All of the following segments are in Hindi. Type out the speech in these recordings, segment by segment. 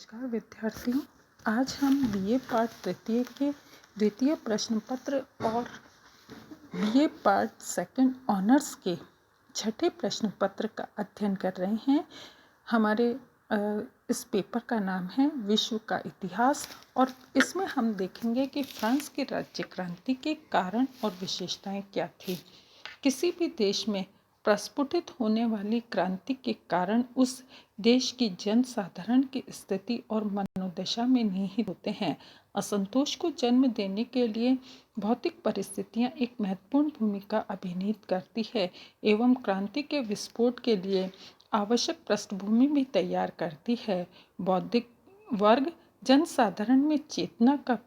नमस्कार विद्यार्थियों। आज हम बीए पार्ट तृतीय के द्वितीय प्रश्न पत्र और बीए पार्ट सेकंड ऑनर्स के छठे प्रश्न पत्र का अध्ययन कर रहे हैं। हमारे इस पेपर का नाम है विश्व का इतिहास और इसमें हम देखेंगे कि फ्रांस की राज्य क्रांति के कारण और विशेषताएं क्या थी। किसी भी देश में प्रस्फुटित होने वाली क्रांति के कारण उस देश की जनसाधारण की स्थिति और मनोदशा में निहित होते हैं। असंतोष को जन्म देने के लिए भौतिक परिस्थितियां एक महत्वपूर्ण भूमिका अभिनीत करती है एवं क्रांति के विस्फोट के लिए आवश्यक पृष्ठभूमि भी तैयार करती है। बौद्धिक वर्ग जनसाधारण में चेतना का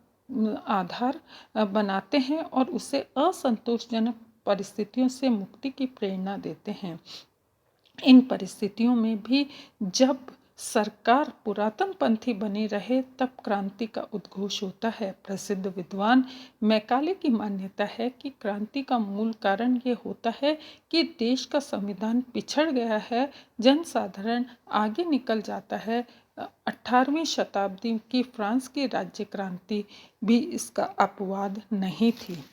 आधार बनाते हैं और उसे असंतोषजनक परिस्थितियों से मुक्ति की प्रेरणा देते हैं। इन परिस्थितियों में भी जब सरकार पुरातनपंथी बनी रहे तब क्रांति का उद्घोष होता है। प्रसिद्ध विद्वान मैकाले की मान्यता है कि क्रांति का मूल कारण ये होता है कि देश का संविधान पिछड़ गया है, जनसाधारण आगे निकल जाता है। 18वीं शताब्दी की फ्रांस की राज्य क्रांति भी इसका अपवाद नहीं थी।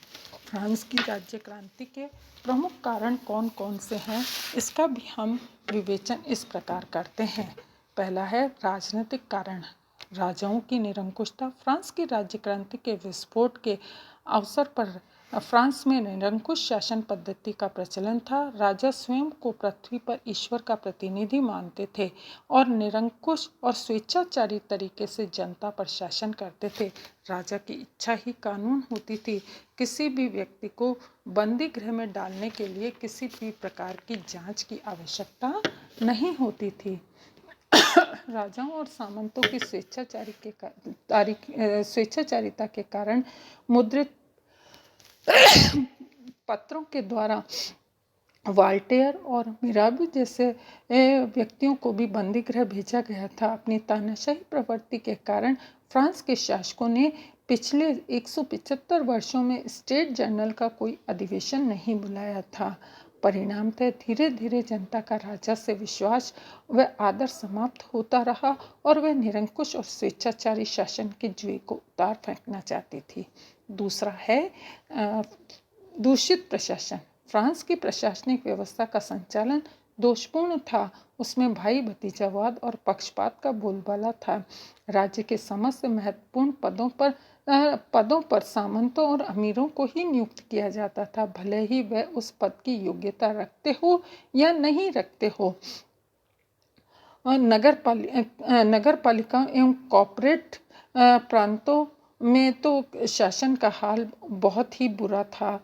फ्रांस की राज्य क्रांति के प्रमुख कारण कौन कौन से हैं, इसका भी हम विवेचन इस प्रकार करते हैं। पहला है राजनीतिक कारण। राजाओं की निरंकुशता। फ्रांस की राज्य क्रांति के विस्फोट के अवसर पर फ्रांस में निरंकुश शासन पद्धति का प्रचलन था। राजा स्वयं को पृथ्वी पर ईश्वर का प्रतिनिधि मानते थे और निरंकुश और स्वेच्छाचारी तरीके से जनता पर शासन करते थे। राजा की इच्छा ही कानून होती थी। किसी भी व्यक्ति को बंदी गृह में डालने के लिए किसी भी प्रकार की जांच की आवश्यकता नहीं होती थी। राजाओं और सामंतों की स्वेच्छाचारिता के कारण मुद्रित पत्रों के द्वारा वाल्टेयर और मिराबी जैसे व्यक्तियों को भी बंदी गृह भेजा गया था। अपनी तानाशाही प्रवृत्ति के कारण फ्रांस के शासकों ने पिछले 175 वर्षों में स्टेट जर्नल का कोई अधिवेशन नहीं बुलाया था। परिणामतः धीरे धीरे जनता का राजा से विश्वास व आदर समाप्त होता रहा और वह निरंकुश और स्वेच्छाचारी शासन के जुए को उतार फेंकना चाहती थी। दूसरा है दूषित प्रशासन। फ्रांस की प्रशासनिक व्यवस्था का संचालन दोषपूर्ण था। उसमें भाई भतीजावाद और पक्षपात का बोलबाला था। राज्य के समस्त महत्वपूर्ण पदों पर सामंतों और अमीरों को ही नियुक्त किया जाता था, भले ही वह उस पद की योग्यता रखते हो या नहीं रखते हो। नगर पालिका एवं कॉर्पोरेट प्रांतों में तो शासन का हाल बहुत ही बुरा था।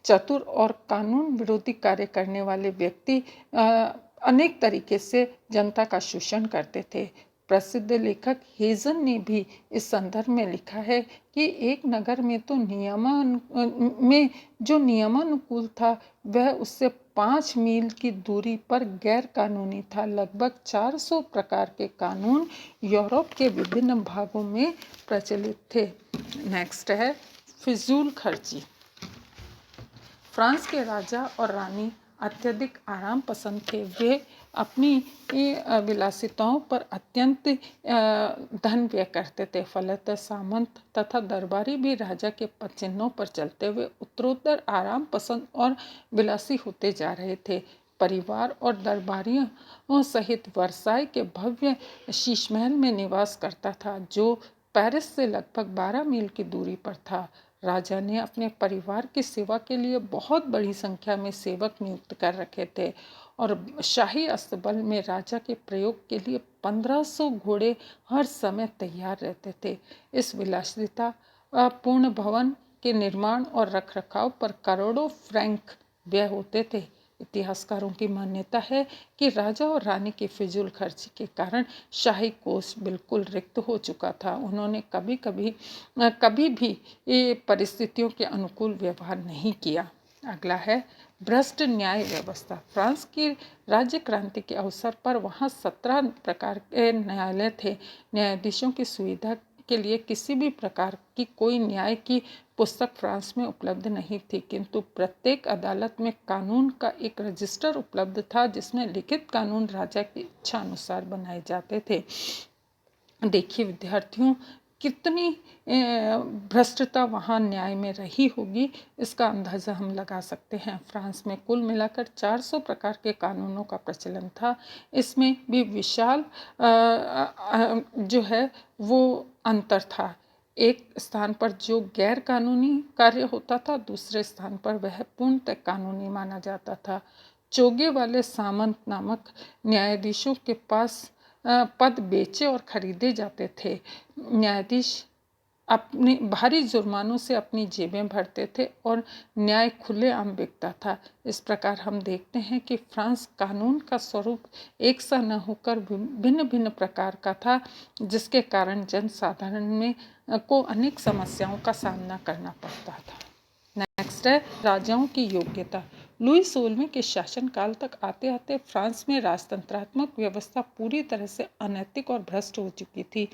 चतुर और कानून विरोधी कार्य करने वाले व्यक्ति अनेक तरीके से जनता का शोषण करते थे। प्रसिद्ध लेखक हेजन ने भी इस संदर्भ में लिखा है कि एक नगर में तो जो नियमानुकूल था वह उससे 5 मील की दूरी पर गैर कानूनी था। लगभग 400 प्रकार के कानून यूरोप के विभिन्न भागों में प्रचलित थे। नेक्स्ट है फिजूल खर्ची। फ्रांस के राजा और रानी अत्यधिक आराम पसंद थे। वे अपनी विलासिताओं पर अत्यंत धन व्यय करते थे। फलतः सामंत तथा दरबारी भी राजा के पदचिन्हों पर चलते हुए उत्तरोत्तर आराम पसंद और विलासी होते जा रहे थे। परिवार और दरबारियों सहित वर्साई के भव्य शीश महल में निवास करता था, जो पेरिस से लगभग 12 मील की दूरी पर था। राजा ने अपने परिवार की सेवा के लिए बहुत बड़ी संख्या में सेवक नियुक्त कर रखे थे और शाही अस्तबल में राजा के प्रयोग के लिए 1500 घोड़े हर समय तैयार रहते थे। इस विलासिता पूर्ण भवन के निर्माण और रखरखाव पर करोड़ों फ्रैंक व्यय होते थे। इतिहासकारों की मान्यता है कि राजा और रानी की फिजूल खर्ची के कारण शाही कोष बिल्कुल रिक्त हो चुका था। उन्होंने कभी भी परिस्थितियों के अनुकूल व्यवहार नहीं किया। अगला है भ्रष्ट न्याय व्यवस्था। फ्रांस की राज्य क्रांति के अवसर पर वहाँ 17 प्रकार के न्यायालय थे। न्यायाधीशों की सुविधा के लिए किसी भी प्रकार की कोई न्याय की पुस्तक फ्रांस में उपलब्ध नहीं थी, किंतु प्रत्येक अदालत में कानून का एक रजिस्टर उपलब्ध था जिसमें लिखित कानून राजा की इच्छा अनुसार बनाए जाते थे। देखिए विद्यार्थियों, कितनी भ्रष्टता वहाँ न्याय में रही होगी, इसका अंदाज़ा हम लगा सकते हैं। फ्रांस में कुल मिलाकर 400 प्रकार के कानूनों का प्रचलन था। इसमें भी विशाल जो है वो अंतर था। एक स्थान पर जो गैर कानूनी कार्य होता था, दूसरे स्थान पर वह पूर्णतः कानूनी माना जाता था। चोगे वाले सामंत नामक न्यायाधीशों के पास पद बेचे और खरीदे जाते थे। न्यायाधीश अपने भारी जुर्मानों से अपनी जेबें भरते थे और न्याय खुलेआम बिकता था। इस प्रकार हम देखते हैं कि फ्रांस कानून का स्वरूप एक सा न होकर भिन्न भिन्न प्रकार का था, जिसके कारण जनसाधारण में को अनेक समस्याओं का सामना करना पड़ता था। नेक्स्ट है राजाओं की योग्यता। लुई 16वें के शासनकाल तक आते आते फ्रांस में राजतंत्रात्मक व्यवस्था पूरी तरह से अनैतिक और भ्रष्ट हो चुकी थी।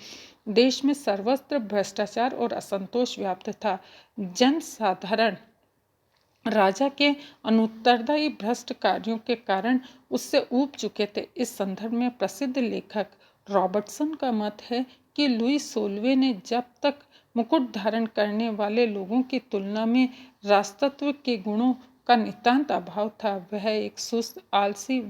देश में सर्वत्र भ्रष्टाचार और असंतोष व्याप्त था। जनसाधारण राजा के अनुत्तरदायी भ्रष्ट कार्यों के कारण उससे ऊब चुके थे। इस संदर्भ में प्रसिद्ध लेखक रॉबर्टसन का मत है कि लुई 16वें ने जब तक मुकुट धारण करने वाले लोगों की तुलना में राजतत्व के गुणों का नितांत अभाव था। वह एक सुस्त, आलसी,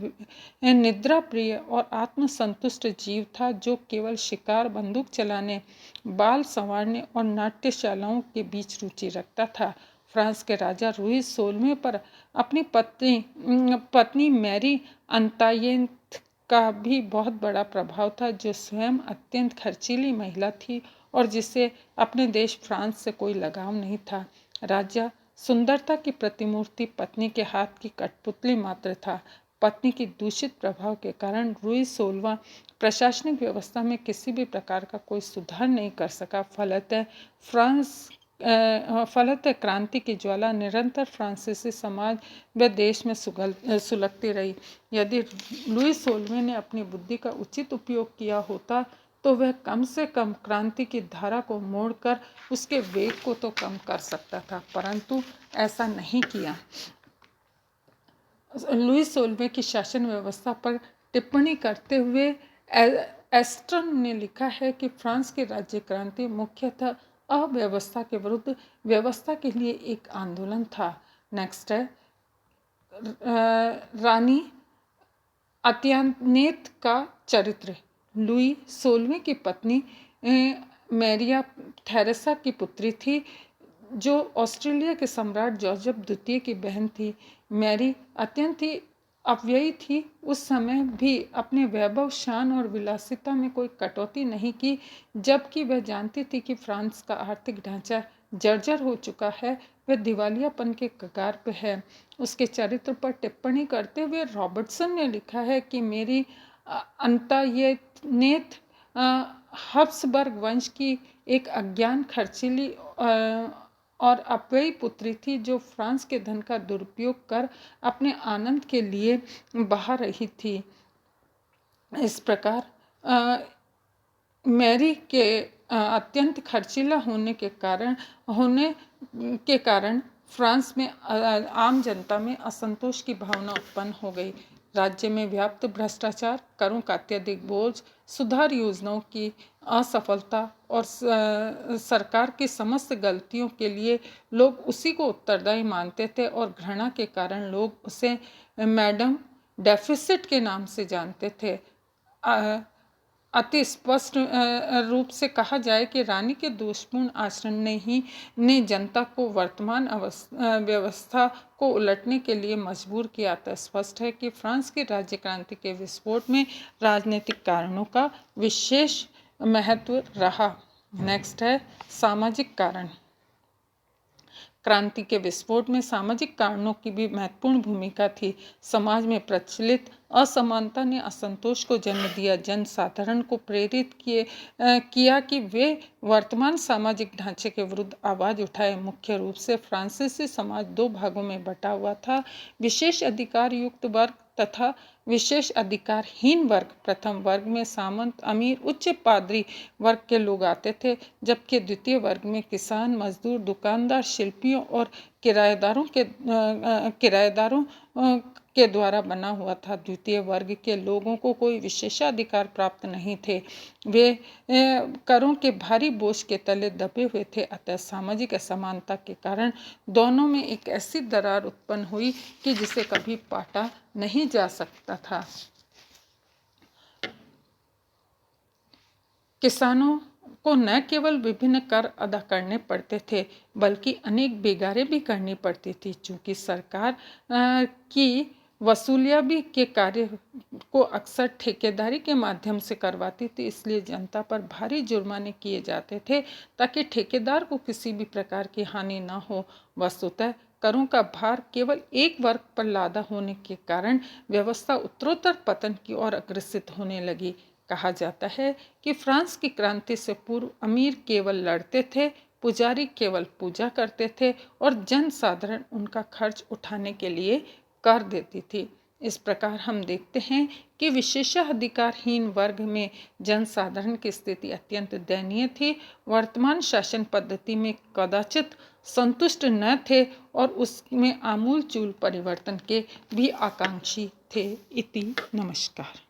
निद्रा प्रिय और आत्मसंतुष्ट जीव था, जो केवल शिकार, बंदूक चलाने, बाल संवारने और नाट्यशालाओं के बीच रुचि रखता था। फ्रांस के राजा लुई 16वें पर अपनी पत्नी मैरी अंतायेत का भी बहुत बड़ा प्रभाव था, जो स्वयं अत्यंत खर्चीली महिला थी और जिसे अपने देश फ्रांस से कोई लगाव नहीं था। राजा सुंदरता की प्रतिमूर्ति पत्नी के हाथ की कठपुतली मात्र था। पत्नी की दूषित प्रभाव के कारण लुई 16वां प्रशासनिक व्यवस्था में किसी भी प्रकार का कोई सुधार नहीं कर सका। फलतः क्रांति की ज्वाला निरंतर फ्रांसीसी समाज व देश में सुलगती रही। यदि लुई 16वें ने अपनी बुद्धि का उचित उपयोग किया होता तो वह कम से कम क्रांति की धारा को मोड़कर उसके वेग को तो कम कर सकता था, परंतु ऐसा नहीं किया। लुई 16वें की शासन व्यवस्था पर टिप्पणी करते हुए एस्ट्रन ने लिखा है कि फ्रांस की राज्य क्रांति मुख्यतः अव्यवस्था के विरुद्ध व्यवस्था के लिए एक आंदोलन था। नेक्स्ट है रानी अंतोनेट का चरित्र। लुई 16वें की पत्नी मैरिया थेरेसा की पुत्री थी, जो ऑस्ट्रेलिया के सम्राट जॉर्ज द्वितीय की बहन थी। मैरी अत्यंत ही अपव्ययी थी। उस समय भी अपने वैभव, शान और विलासिता में कोई कटौती नहीं की, जबकि वह जानती थी कि फ्रांस का आर्थिक ढांचा जर्जर हो चुका है, वह दिवालियापन के कगार पर है। उसके चरित्र पर टिप्पणी करते हुए रॉबर्टसन ने लिखा है कि मेरी अंतायेत हब्सबर्ग वंश की एक अज्ञान, खर्चीली और अपव्ययी पुत्री थी, जो फ्रांस के धन का दुरुपयोग कर अपने आनंद के लिए बहा रही थी। इस प्रकार मैरी के अत्यंत खर्चीला होने के कारण फ्रांस में आम जनता में असंतोष की भावना उत्पन्न हो गई। राज्य में व्याप्त भ्रष्टाचार, करों का अत्यधिक बोझ, सुधार योजनाओं की असफलता और सरकार की समस्त गलतियों के लिए लोग उसी को उत्तरदायी मानते थे और घृणा के कारण लोग उसे मैडम डेफिसिट के नाम से जानते थे। अति स्पष्ट रूप से कहा जाए कि रानी के दोषपूर्ण आचरण ने जनता को वर्तमान व्यवस्था को उलटने के लिए मजबूर किया था। स्पष्ट है कि फ्रांस की राज्य क्रांति के विस्फोट में राजनीतिक कारणों का विशेष महत्व रहा। नेक्स्ट है सामाजिक कारण। क्रांति के विस्फोट में सामाजिक कारणों की भी महत्वपूर्ण भूमिका थी। समाज में प्रचलित असमानता ने असंतोष को जन्म दिया। जनसाधारण को प्रेरित किया कि वे वर्तमान सामाजिक ढांचे के विरुद्ध आवाज उठाए। मुख्य रूप से फ्रांसीसी समाज दो भागों में बटा हुआ था, विशेष अधिकार युक्त वर्ग तथा विशेष अधिकारहीन वर्ग। प्रथम वर्ग में सामंत, अमीर, उच्च पादरी वर्ग के लोग आते थे, जबकि द्वितीय वर्ग में किसान, मजदूर, दुकानदार, शिल्पियों और किराएदारों के द्वारा बना हुआ था। द्वितीय वर्ग के लोगों को कोई विशेषाधिकार प्राप्त नहीं थे, वे करों के भारी बोझ के तले दबे हुए थे। अतः सामाजिक असमानता के कारण दोनों में एक ऐसी दरार उत्पन्न हुई कि जिसे कभी पाटा नहीं जा सकता था। किसानों को न केवल विभिन्न कर अदा करने पड़ते थे, बल्कि अनेक बेगारें भी करनी पड़ती थी। चूँकि सरकार की वसूलियाबी के कार्य को अक्सर ठेकेदारी के माध्यम से करवाती थी, इसलिए जनता पर भारी जुर्माने किए जाते थे ताकि ठेकेदार को किसी भी प्रकार की हानि न हो। वस्तुतः करों का भार केवल एक वर्ग पर लादा होने के कारण व्यवस्था उत्तरोत्तर पतन की ओर अग्रसित होने लगी। कहा जाता है कि फ्रांस की क्रांति से पूर्व अमीर केवल लड़ते थे, पुजारी केवल पूजा करते थे और जन साधारण उनका खर्च उठाने के लिए कर देती थी। इस प्रकार हम देखते हैं कि विशेषाधिकारहीन वर्ग में जनसाधारण की स्थिति अत्यंत दयनीय थी। वर्तमान शासन पद्धति में कदाचित संतुष्ट न थे और उसमें आमूल चूल परिवर्तन के भी आकांक्षी थे। इति नमस्कार।